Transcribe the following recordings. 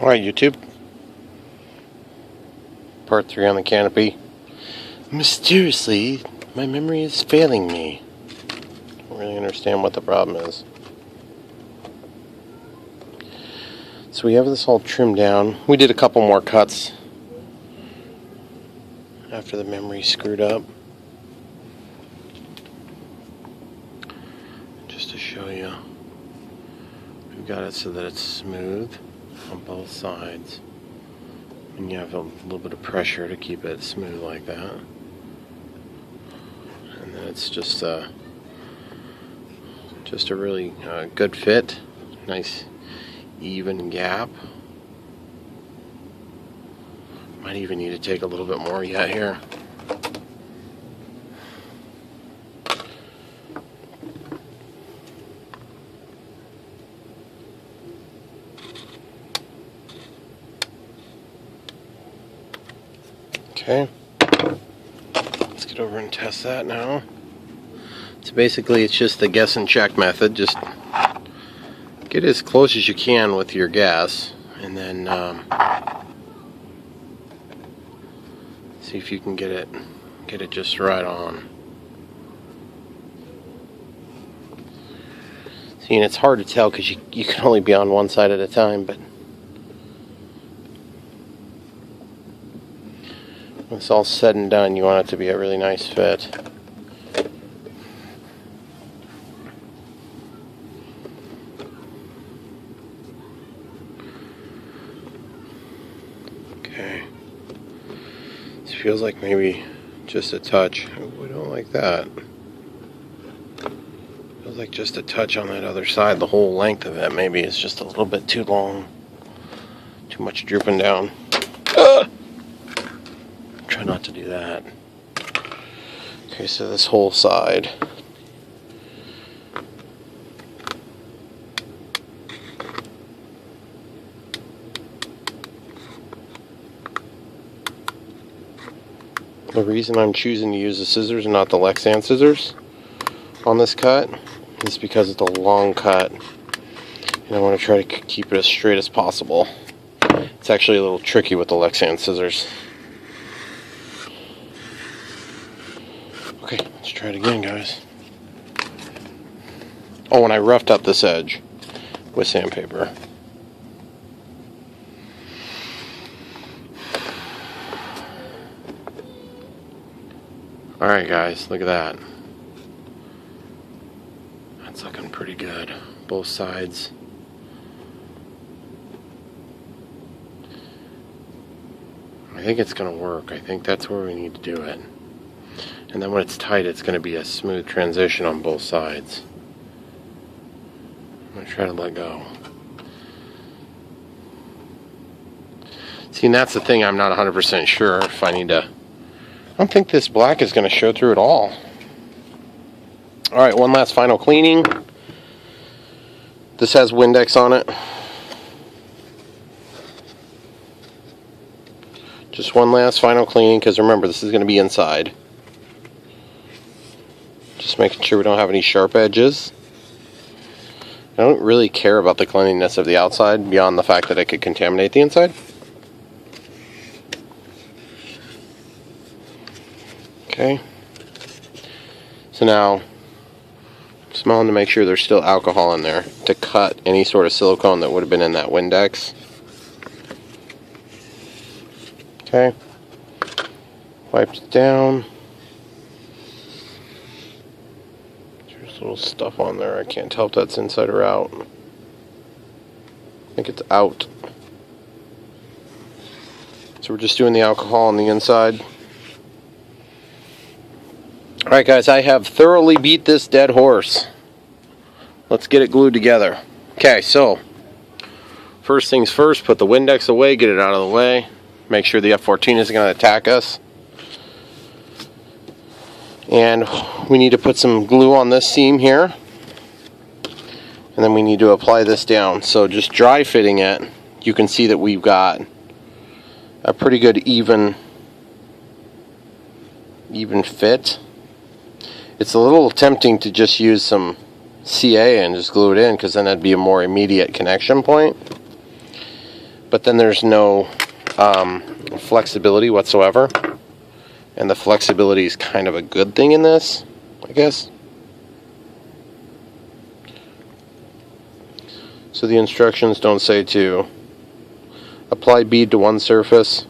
Alright, YouTube. Part 3 on the Canopy. Mysteriously, my memory is failing me. I don't really understand what the problem is. So we have this all trimmed down. We did a couple more cuts after the memory screwed up. Just to show you, we've got it so that it's smooth on both sides, and you have a little bit of pressure to keep it smooth like that. And then it's just a really good fit, nice even gap. Might even need to take a little bit more yet here. Okay, let's get over and test that now. So basically it's just the guess and check method. Just get as close as you can with your gas, and then see if you can get it just right on. See, and it's hard to tell because you can only be on one side at a time, but when it's all said and done, you want it to be a really nice fit. Okay. This feels like maybe just a touch. Oh, we don't like that. Feels like just a touch on that other side. The whole length of it maybe is just a little bit too long. Too much drooping down. Try not to do that. Okay, so this whole side. The reason I'm choosing to use the scissors and not the Lexan scissors on this cut is because it's a long cut, and I want to try to keep it as straight as possible. It's actually a little tricky with the Lexan scissors. Okay, let's try it again, guys. Oh, and I roughed up this edge with sandpaper. Alright guys, look at that. That's looking pretty good. Both sides. I think it's going to work. I think that's where we need to do it. And then when it's tight, it's going to be a smooth transition on both sides. I'm going to try to let go. See, and that's the thing, I'm not 100% sure if I need to... I don't think this black is going to show through at all. Alright, one last final cleaning. This has Windex on it. Just one last final cleaning, because remember, this is going to be inside. Just making sure we don't have any sharp edges. I don't really care about the cleanliness of the outside beyond the fact that it could contaminate the inside. Okay. So now, I'm smelling to make sure there's still alcohol in there to cut any sort of silicone that would have been in that Windex. Okay. Wiped it down. There's little stuff on there. I can't tell if that's inside or out. I think it's out. So we're just doing the alcohol on the inside. Alright guys, I have thoroughly beat this dead horse. Let's get it glued together. Okay, so first things first, put the Windex away, get it out of the way. Make sure the F-14 isn't going to attack us. And we need to put some glue on this seam here. And then we need to apply this down. So just dry fitting it, you can see that we've got a pretty good even fit. It's a little tempting to just use some CA and just glue it in, because then that'd be a more immediate connection point. but then there's no flexibility whatsoever. And the flexibility is kind of a good thing in this, I guess. So the instructions don't say to apply bead to one surface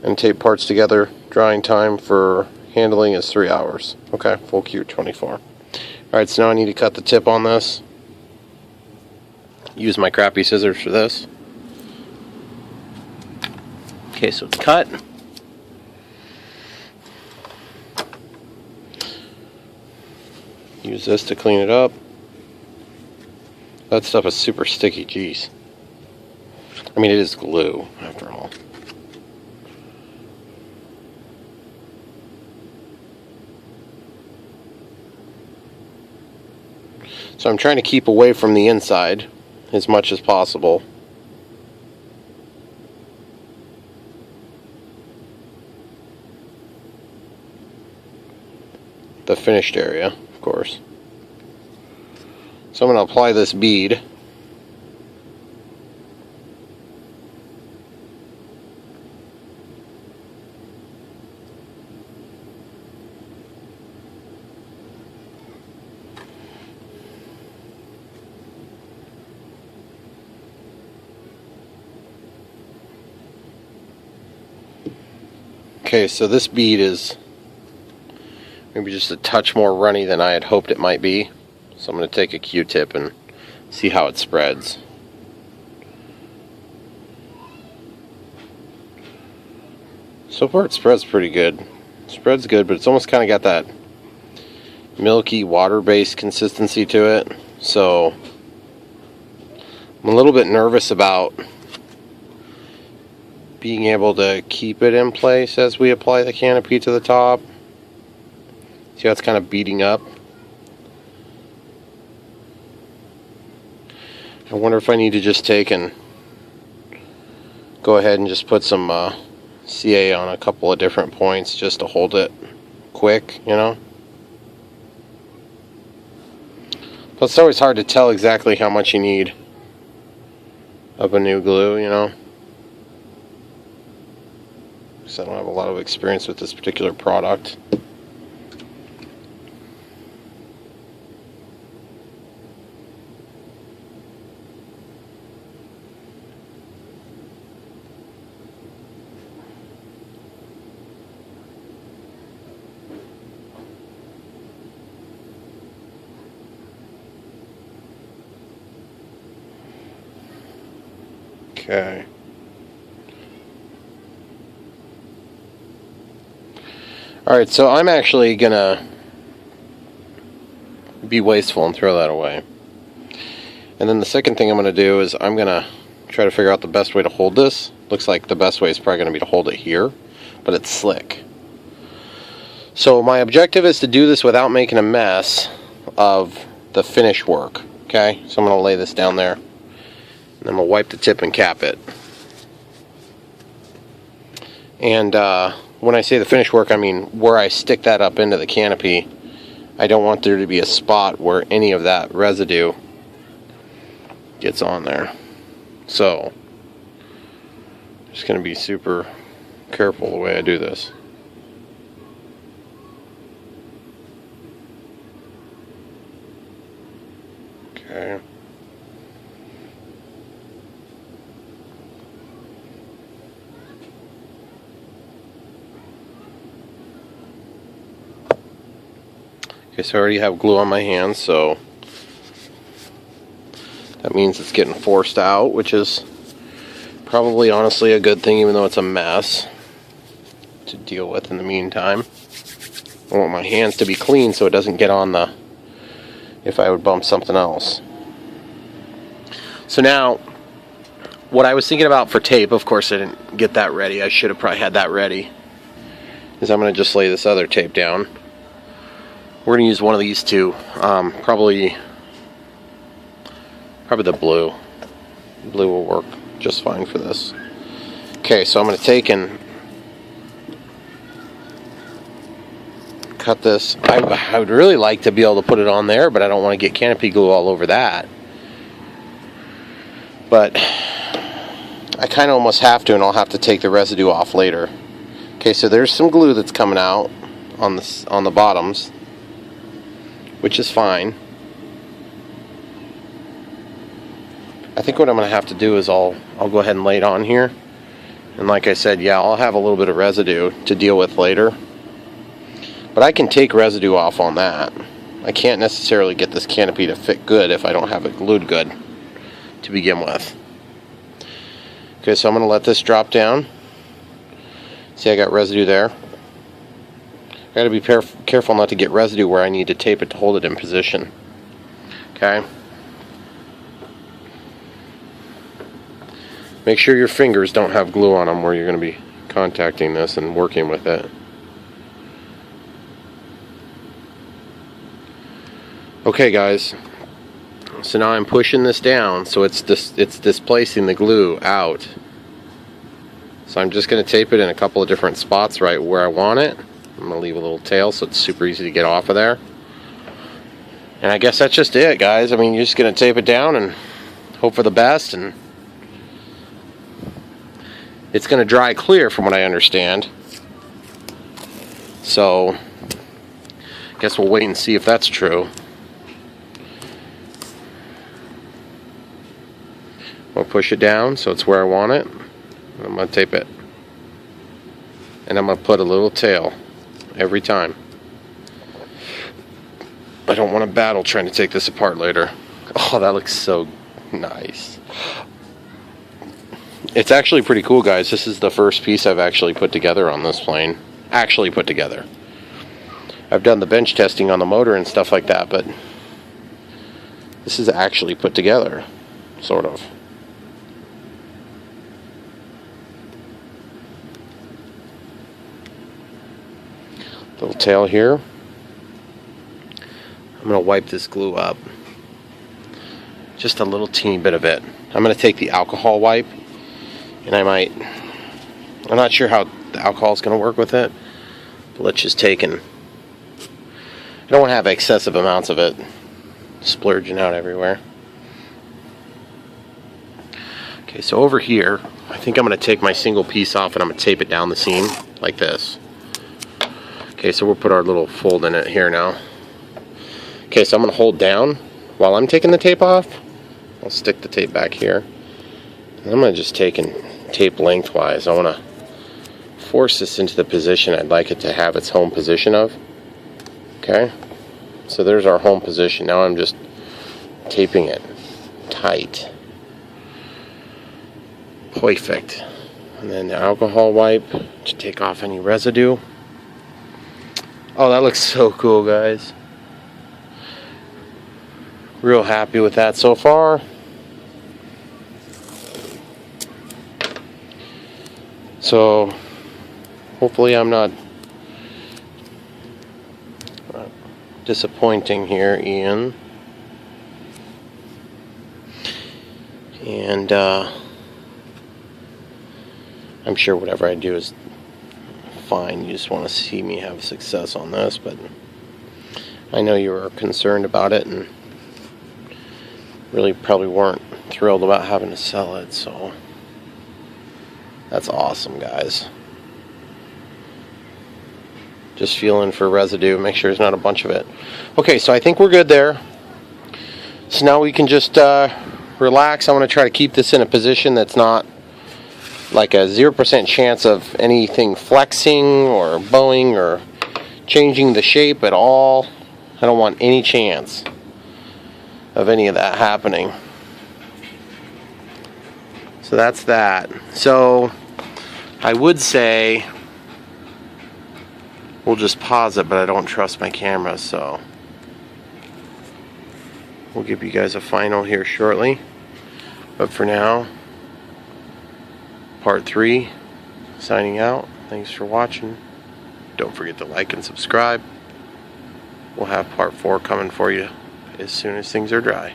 and tape parts together. Drying time for handling is 3 hours. Okay, full Q 24. Alright, so now I need to cut the tip on this. Use my crappy scissors for this. Okay, so it's cut. Use this to clean it up. That stuff is super sticky, geez. I mean, it is glue, after all. So I'm trying to keep away from the inside as much as possible. The finished area, of course. So I'm going to apply this bead. Okay, so this bead is maybe just a touch more runny than I had hoped it might be. So I'm going to take a Q-tip and see how it spreads. So far it spreads pretty good. It spreads good, but it's almost kind of got that milky water-based consistency to it. So I'm a little bit nervous about being able to keep it in place as we apply the canopy to the top. See how it's kind of beating up? I wonder if I need to just take and go ahead and just put some CA on a couple of different points just to hold it quick, you know? But it's always hard to tell exactly how much you need of a new glue, you know? Because I don't have a lot of experience with this particular product. Okay. Alright, so I'm actually gonna be wasteful and throw that away. And then the second thing I'm gonna do is I'm gonna try to figure out the best way to hold this. Looks like the best way is probably gonna be to hold it here, but it's slick. So my objective is to do this without making a mess of the finish work. Okay, so I'm gonna lay this down there. And I'm going to wipe the tip and cap it. And when I say the finish work, I mean where I stick that up into the canopy. I don't want there to be a spot where any of that residue gets on there. So, I'm just going to be super careful the way I do this. Okay. Okay, so I already have glue on my hands, so that means it's getting forced out, which is probably honestly a good thing, even though it's a mess to deal with in the meantime. I want my hands to be clean so it doesn't get on the, if I would bump something else. So now, what I was thinking about for tape, of course I didn't get that ready, I should have probably had that ready, is I'm going to just lay this other tape down. We're going to use one of these two, probably the blue. Blue will work just fine for this. Okay, so I'm going to take and cut this. I would really like to be able to put it on there, but I don't want to get canopy glue all over that. But I kind of almost have to, and I'll have to take the residue off later. Okay, so there's some glue that's coming out on the bottoms, which is fine. I think what I'm going to have to do is I'll go ahead and lay it on here. And like I said, yeah, I'll have a little bit of residue to deal with later. But I can take residue off on that. I can't necessarily get this canopy to fit good if I don't have it glued good to begin with. Okay, so I'm going to let this drop down. See, I got residue there. I got to be careful not to get residue where I need to tape it to hold it in position. Okay. Make sure your fingers don't have glue on them where you're going to be contacting this and working with it. Okay, guys. So now I'm pushing this down, so it's displacing the glue out. So I'm just going to tape it in a couple of different spots right where I want it. I'm going to leave a little tail so it's super easy to get off of there. And I guess that's just it, guys. I mean, you're just going to tape it down and hope for the best, and it's going to dry clear from what I understand. So I guess we'll wait and see if that's true. I'll push it down so it's where I want it. I'm going to tape it. And I'm going to put a little tail every time. I don't want to battle trying to take this apart later. Oh, that looks so nice. It's actually pretty cool, guys. This is the first piece I've actually put together on this plane. Actually put together. I've done the bench testing on the motor and stuff like that, but this is actually put together, sort of. Little tail here. I'm going to wipe this glue up. Just a little teeny bit of it. I'm going to take the alcohol wipe, and I'm not sure how the alcohol is going to work with it, but let's just take and, I don't want to have excessive amounts of it splurging out everywhere. Okay, so over here, I think I'm going to take my single piece off and I'm going to tape it down the seam like this. Okay, so we'll put our little fold in it here now. Okay, so I'm going to hold down while I'm taking the tape off. I'll stick the tape back here. And I'm going to just take and tape lengthwise. I want to force this into the position I'd like it to have its home position of. Okay, so there's our home position. Now I'm just taping it tight. Perfect. And then the alcohol wipe to take off any residue. Oh, that looks so cool, guys. Real happy with that so far. So, hopefully I'm not disappointing here, Ian. And I'm sure whatever I do is fine. You just want to see me have success on this, but I know you were concerned about it and really probably weren't thrilled about having to sell it, so that's awesome, guys. Just feeling for residue, make sure there's not a bunch of it. Okay, so I think we're good there. So now we can just relax. I want to try to keep this in a position that's not like a 0% chance of anything flexing or bowing or changing the shape at all. I don't want any chance of any of that happening. So that's that. So I would say we'll just pause it, but I don't trust my camera, so we'll give you guys a final here shortly. But for now, part 3, signing out. Thanks for watching. Don't forget to like and subscribe. We'll have part 4 coming for you as soon as things are dry.